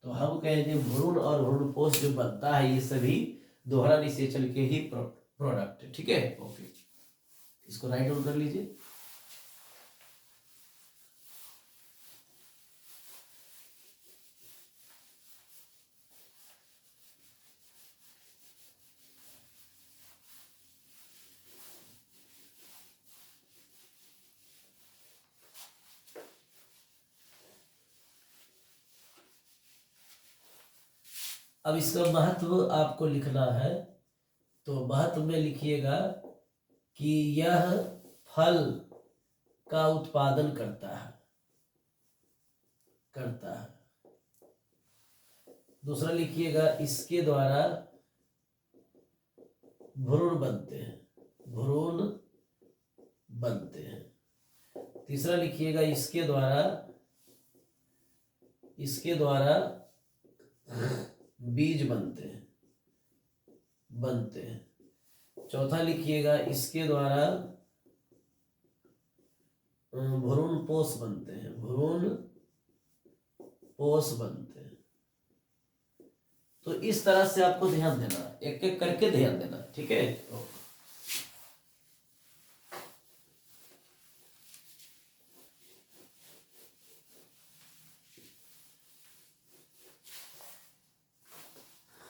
Speaker 1: तो हम कहेंगे भ्रूण और भ्रूणपोष जो बनता है ये सभी दोहरा निषेचन के ही प्रोडक्ट है, ठीक है, ओके। इसको राइट डाउन कर लीजिए। अब इसका महत्व आपको लिखना है, तो महत्व में लिखिएगा कि यह फल का उत्पादन करता है, करता है। दूसरा लिखिएगा इसके द्वारा भ्रूण बनते हैं, भ्रूण बनते हैं। तीसरा लिखिएगा इसके द्वारा बीज बनते हैं। चौथा लिखिएगा इसके द्वारा भ्रूण पोष बनते हैं, भ्रूण पोष बनते हैं। तो इस तरह से आपको ध्यान देना, एक एक करके ध्यान देना, ठीक है।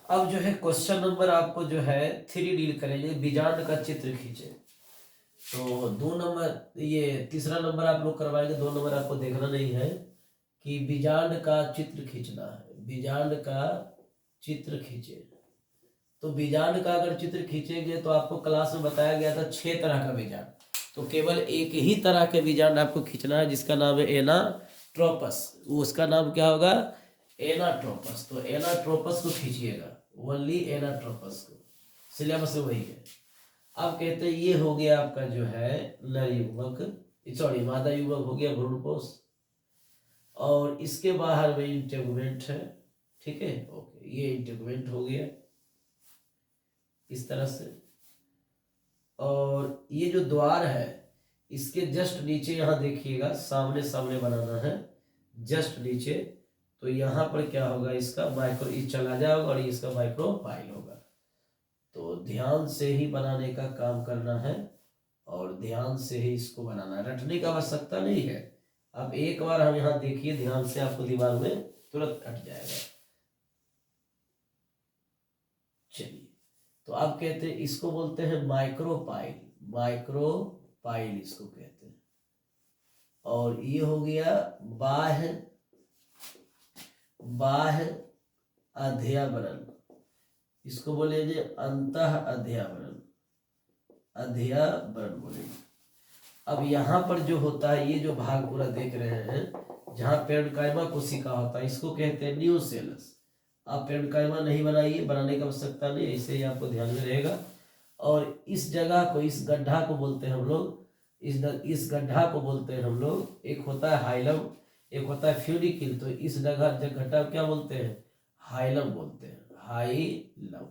Speaker 1: अब जो है क्वेश्चन नंबर आपको जो है 3 डील करेंगे, बीजांड का चित्र खींचे। तो 2 नंबर, ये तीसरा नंबर आप लोग करवाएंगे, 2 नंबर आपको देखना नहीं है कि बीजांड का चित्र खींचना है, बीजांड का चित्र खींचे। तो बीजांड का अगर चित्र खींचेंगे तो आपको क्लास में बताया गया था 6 तरह का बीजांड, तो केवल एक ही तरह के बीजांड आपको खींचना है जिसका नाम है एनाट्रोपस। उसका नाम क्या होगा? एनाट्रोपस। तो एनाट्रोपस को खींचिएगा, ओनली एनाट्रोपस को, सिलेबस में वही है। अब कहते हैं ये हो गया आपका जो है नर युग्मक, सॉरी मादा युग्मक हो गया भ्रूणपोष, और इसके बाहर में इंटेगुमेंट है, ठीक है, ओके, ये इंटेगुमेंट हो गया इस तरह से। और ये जो द्वार है इसके जस्ट नीचे यहाँ देखिएगा, सामने सामने बनाना है, जस्ट नीचे। तो यहाँ पर क्या होगा, इसका माइक्रो ई चला जाएगा और इसका माइक्रोपाइल होगा। तो ध्यान से ही बनाने का काम करना है और ध्यान से ही इसको बनाना है, रटने की आवश्यकता नहीं है। अब एक बार हम यहाँ देखिए ध्यान से, आपको दिमाग में तुरंत हट जाएगा। चलिए, तो आप कहते हैं इसको बोलते हैं माइक्रोपाइल, माइक्रोपाइल इसको कहते हैं। और ये हो गया बाह्य अध्यावरण, इसको बोलेंगे अंतः अध्यावरण, अध्यावरण बोलेंगे। अब यहाँ पर जो होता है, ये जो भाग पूरा देख रहे हैं जहाँ पेरेन्काइमा कोशिका होता है, इसको कहते हैं न्यूसेलस। आप पेरेन्काइमा नहीं बनाइए, बनाने की आवश्यकता नहीं, ऐसे ही आपको ध्यान में रहेगा। और इस जगह को, इस गड्ढा को बोलते हैं हम लोग, इस गड्ढा को बोलते हैं हम लोग, एक होता है हाइलम, एक होता है फ्यूडिकिल। तो इस जगह गड्ढा क्या बोलते हैं? हाइलम बोलते हैं, हाइलम।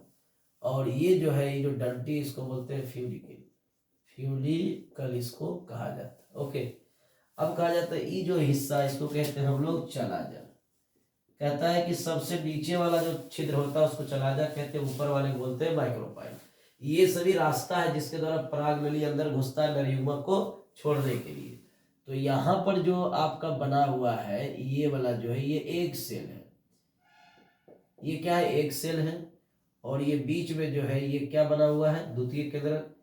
Speaker 1: और ये जो है, ये जो डंटी, इसको बोलते हैं फ्यूडिकिल, फ्यूडिकल इसको कहा जाता है, ओके। अब कहा जाता है ये जो हिस्सा, इसको कहते हैं हम लोग चलाजा। कहता है कि सबसे नीचे वाला जो छिद्र होता है उसको चलाजा कहते हैं, ऊपर वाले बोलते हैं माइक्रोपाइल। ये सभी रास्ता है जिसके द्वारा पराग नली अंदर घुसता है नर युग्मक को छोड़ने के लिए। तो यहाँ पर जो आपका बना हुआ है, ये वाला जो है, ये एक सेल है, ये क्या है? एक सेल है। और ये बीच में जो है, ये क्या बना हुआ है? द्वितीय केंद्रक।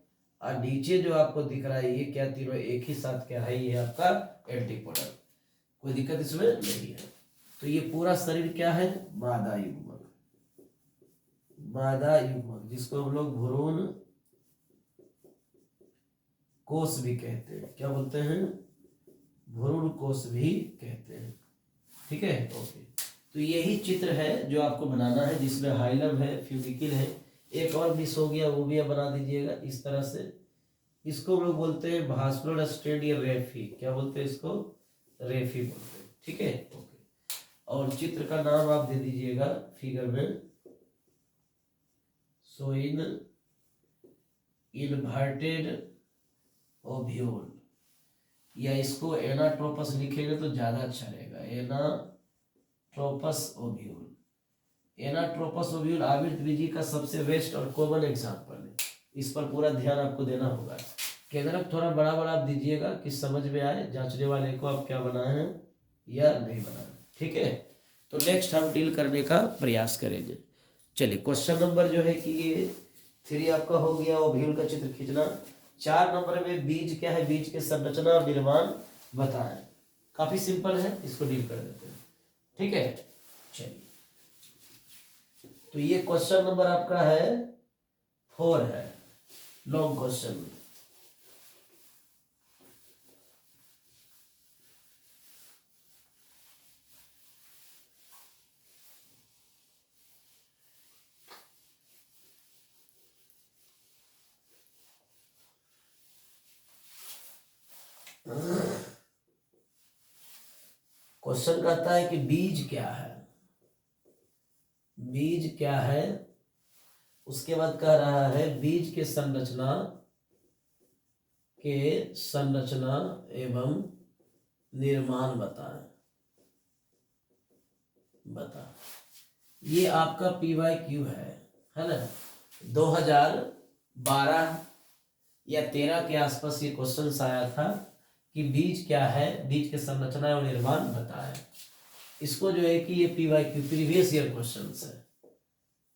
Speaker 1: और नीचे जो आपको दिख रहा है, ये क्या तीनों एक ही साथ क्या है? ये आपका एंटीपोडल, कोई दिक्कत इसमें नहीं है। तो ये पूरा शरीर क्या है? मादा युग्मक, मादा युग्मक, जिसको हम लोग भ्रूण कोष भी कहते हैं। क्या बोलते हैं? भ्रूण कोष भी कहते हैं, ठीक है, ओके। तो यही चित्र है जो आपको बनाना है, जिसमें हाइलम है, फ्यूडिकिल है, एक और मिस हो गया, वो भी आप बना दीजिएगा इस तरह से। इसको हम लोग बोलते हैं भास्कुलर स्ट्रेंड या रेफी। क्या बोलते हैं इसको? रेफी बोलते हैं, ठीक है, ओके। और चित्र का नाम आप दे दीजिएगा फिगर में, सोइन इन्वर्टेड ओव्यूल, या इसको एनाट्रोपस लिखेंगे तो ज्यादा अच्छा रहेगा, एनाट्रोपस ओव्यूल। एनाट्रोपस ओव्यूल आवृतबीजी का सबसे बेस्ट और कॉमन एग्जांपल है। इस पर पूरा ध्यान आपको देना होगा। केंद्रक थोड़ा बड़ा बड़ा आप दीजिएगा कि समझ में आए जांचने वाले को आप क्या बनाए हैं या नहीं बनाए, ठीक है। तो नेक्स्ट हम डील करने का प्रयास करेंगे। चलिए, क्वेश्चन नंबर जो है कि ये 3 आपका हो गया, ओव्यूल का चित्र खींचना। 4 नंबर में बीज क्या है? बीज के संरचना और निर्माण बताएं। काफी सिंपल है, इसको डील कर देते हैं, ठीक है। चलिए, तो ये क्वेश्चन नंबर आपका है 4 है, लॉन्ग क्वेश्चन। क्वेश्चन कहता है कि बीज क्या है, बीज क्या है। उसके बाद कह रहा है बीज के संरचना एवं निर्माण बताएं। बता, ये आपका PYQ है ना। 2012 या 13 के आसपास ये क्वेश्चन आया था कि बीज क्या है, बीज के संरचना एवं निर्माण बताएं। इसको जो है कि ये PYQ प्रीवियस ईयर क्वेश्चन है।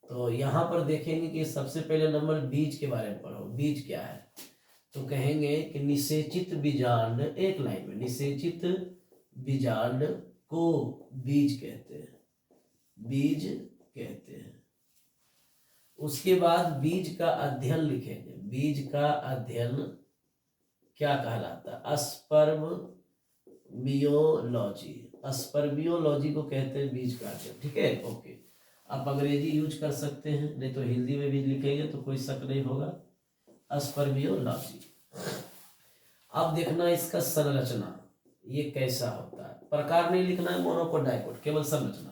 Speaker 1: तो यहाँ पर देखेंगे कि सबसे पहले नंबर बीज के बारे में पढ़ो। बीज क्या है तो कहेंगे कि निषेचित बीजांड, एक लाइन में, निषेचित बीजांड को बीज कहते हैं, बीज कहते हैं। उसके बाद बीज का अध्ययन लिखेंगे। बीज का अध्ययन क्या कहलाता है? स्पर्मियोलॉजी, स्पर्मियोलॉजी को कहते हैं बीज का अध्ययन। ठीक है, ओके। आप अंग्रेजी यूज कर सकते हैं, नहीं तो हिंदी में भी लिखेंगे तो कोई शक नहीं होगा। स्पर्मियोलॉजी। अब देखना इसका संरचना, ये कैसा होता है। प्रकार नहीं लिखना है, मोनोकोट डाइकोट, केवल संरचना।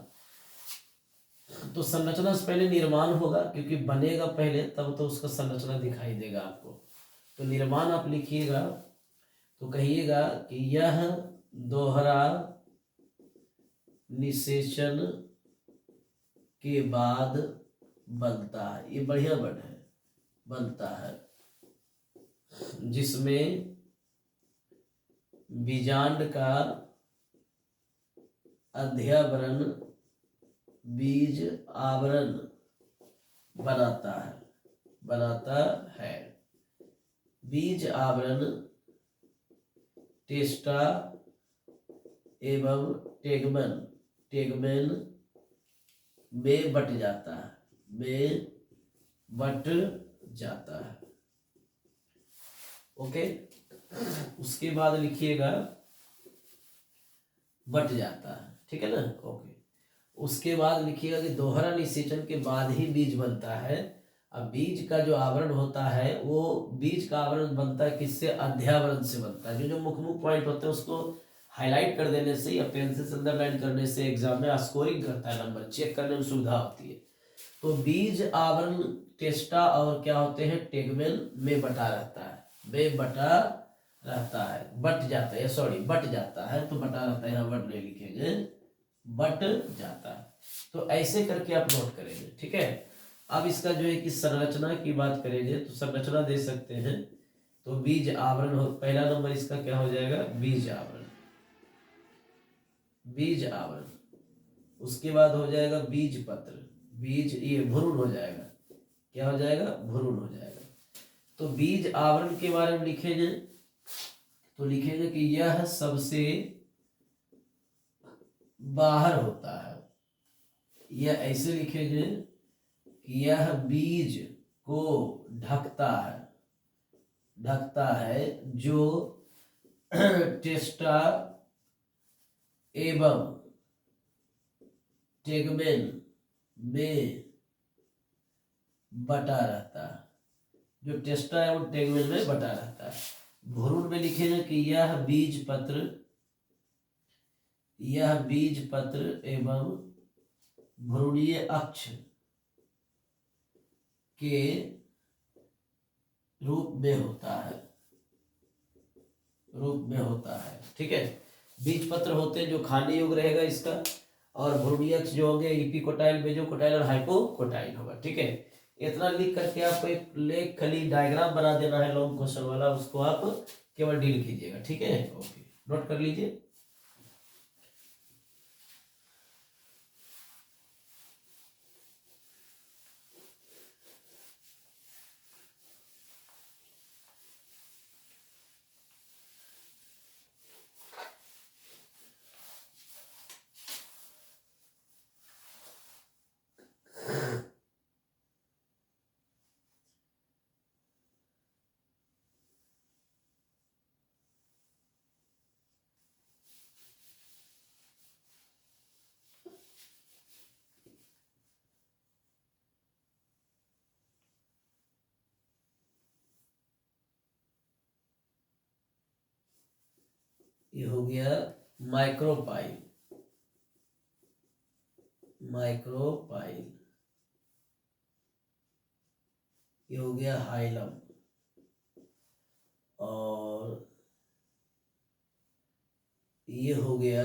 Speaker 1: तो संरचना से पहले निर्माण होगा, क्योंकि बनेगा पहले तब तो उसका संरचना दिखाई देगा आपको। तो निर्माण आप लिखिएगा तो कहिएगा कि यह दोहरा निषेचन के बाद बनता है। ये बढ़िया वर्ड है, बनता है, जिसमें बीजांड का अध्यावरण बीज आवरण बनाता है। बीज आवरण टेस्टा एवं टेगमेन में बट जाता है, ओके। उसके बाद लिखिएगा बट जाता है, ठीक है ना, ओके। उसके बाद लिखिएगा कि दोहरा निषेचन के बाद ही बीज बनता है। अब बीज का जो आवरण होता है, वो बीज का आवरण बनता है किससे? अध्यावरण से बनता है। जो मुख्य पॉइंट होते हैं उसको हाईलाइट कर देने से या पेंसिल से अंडरलाइन करने से एग्जाम में स्कोरिंग करता है, नंबर चेक करने में सुविधा होती है। तो बीज आवरण टेस्टा और क्या होते हैं? टेगमेन में बटा रहता है, बट जाता है, सॉरी बट जाता है, तो बटा रहता है, यहाँ वर्ड नहीं लिखेंगे, बट जाता है। तो ऐसे करके आप नोट करेंगे, ठीक है। अब इसका जो है कि संरचना की बात करेंगे तो संरचना दे सकते हैं। तो बीज आवरण हो, पहला नंबर इसका क्या हो जाएगा? बीज आवरण, बीज आवरण। उसके बाद हो जाएगा बीज पत्र, बीज ये भ्रूण हो जाएगा, क्या हो जाएगा? भ्रूण हो जाएगा। तो बीज आवरण के बारे में लिखेंगे तो लिखेंगे कि यह सबसे बाहर होता है, यह ऐसे लिखेंगे कि यह बीज को ढकता है, जो टेस्टा एवं टेगमेन में बटा रहता है, जो टेस्टा एवं टेगमेन में बटा रहता है। भ्रूण में लिखेंगे कि यह बीज पत्र एवं भ्रूणीय अक्ष के रूप में होता है, ठीक है। बीज पत्र होते हैं जो खाने योग्य रहेगा इसका, और भ्रूणीय अक्ष जो होंगे इपिकोटाइल, बेजोकोटाइल और हाइपोकोटाइल होगा, ठीक है। इतना लिख करके आपको एक लेख खाली डायग्राम बना देना है लॉन्ग क्वेश्चन वाला, उसको आप केवल डील कीजिएगा, ठीक है, ओके। नोट कर लीजिए। ये हो गया माइक्रोपाइल, माइक्रोपाइल। ये हो गया हाइलम, और ये हो गया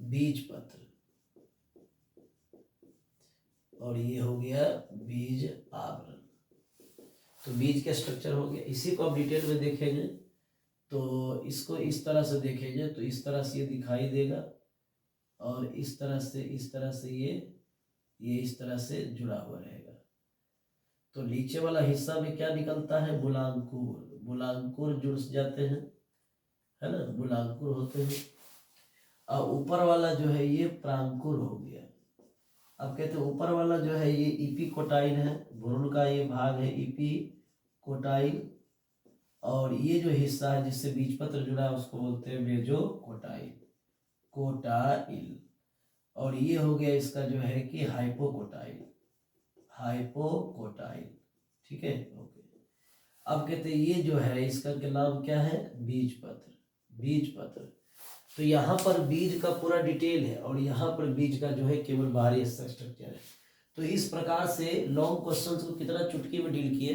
Speaker 1: बीज पत्र, और ये हो गया बीज आवरण। तो बीज का स्ट्रक्चर हो गया। इसी को आप डिटेल में देखेंगे तो इसको इस तरह से देखेंगे तो इस तरह से ये दिखाई देगा, और इस तरह से ये इस तरह से जुड़ा हुआ रहेगा। तो नीचे वाला हिस्सा में क्या निकलता है, बुलांकुर, बुलांकुर जुड़ जाते हैं, है ना, बुलांकुर होते हैं। और ऊपर वाला जो है ये प्रांकुर हो गया। अब कहते हैं ऊपर वाला जो है ये इपिकोटाइल है, भ्रूण का ये भाग है इपिकोटाइल, और ये जो हिस्सा है जिससे बीजपत्र जुड़ा है उसको बोलते हैं मेजोकोटाइल, कोटाइल। और ये हो गया इसका जो है कि हाइपोकोटाइल, हाइपोकोटाइल। ठीक है, ओके। अब कहते हैं ये जो है इसका क्या नाम क्या है, बीजपत्र, बीजपत्र। तो यहाँ पर बीज का पूरा डिटेल है, और यहाँ पर बीज का जो है केवल बाहरी स्ट्रक्चर है। तो इस प्रकार से लॉन्ग क्वेश्चन को कितना चुटकी में डील किए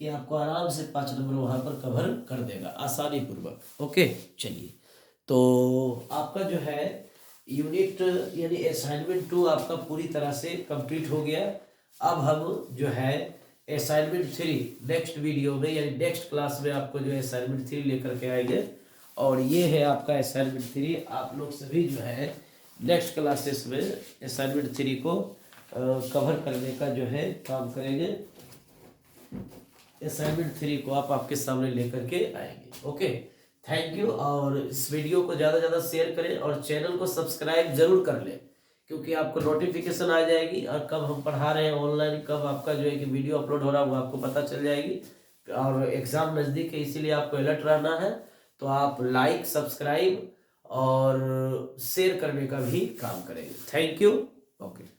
Speaker 1: कि आपको आराम से 5 नंबर वहाँ पर कवर कर देगा आसानी पूर्वक। ओके, चलिए। तो आपका जो है यूनिट यानी असाइनमेंट 2 आपका पूरी तरह से कंप्लीट हो गया। अब हम जो है असाइनमेंट 3 नेक्स्ट वीडियो में यानी नेक्स्ट क्लास में आपको जो है असाइनमेंट 3 लेकर के आएंगे। और ये है आपका असाइनमेंट 3। आप लोग सभी जो है नेक्स्ट क्लासेस में असाइनमेंट 3 को कवर करने का जो है काम करेंगे। असाइनमेंट 3 को आप आपके सामने लेकर के आएंगे। Okay, thank you. और इस वीडियो को ज़्यादा से ज़्यादा शेयर करें, और चैनल को सब्सक्राइब जरूर कर लें, क्योंकि आपको नोटिफिकेशन आ जाएगी, और कब हम पढ़ा रहे हैं ऑनलाइन, कब आपका जो है कि वीडियो अपलोड हो रहा है वो आपको पता चल जाएगी। और एग्ज़ाम नज़दीक है, इसीलिए आपको अलर्ट रहना है। तो आप लाइक, सब्सक्राइब और शेयर करने का भी काम करेंगे। Thank you. ओके।